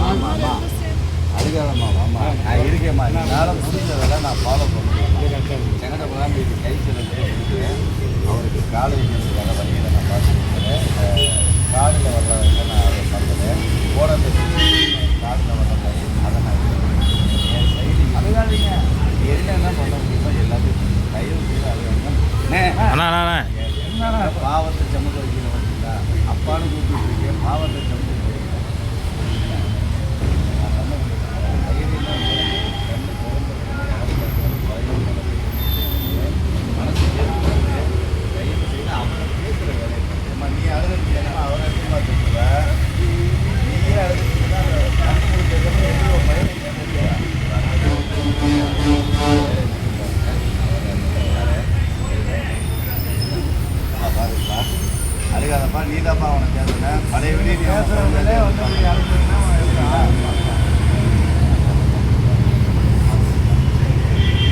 ஆமாம்மா அதுக்காகம்மா ஆமாம் நான் இருக்கேம்மா என்னால் முடிஞ்சதெல்லாம் நான் ஃபாலோ பண்ணுவேன். செங்கடப்பெல்லாம் இது கை சிறந்தே கொடுக்குறேன். அவருக்கு காலை வேலை வழிகளை நான் பார்த்துருக்கிறேன். காலில் வர்றவங்க நான் அதை பண்ணுறேன்.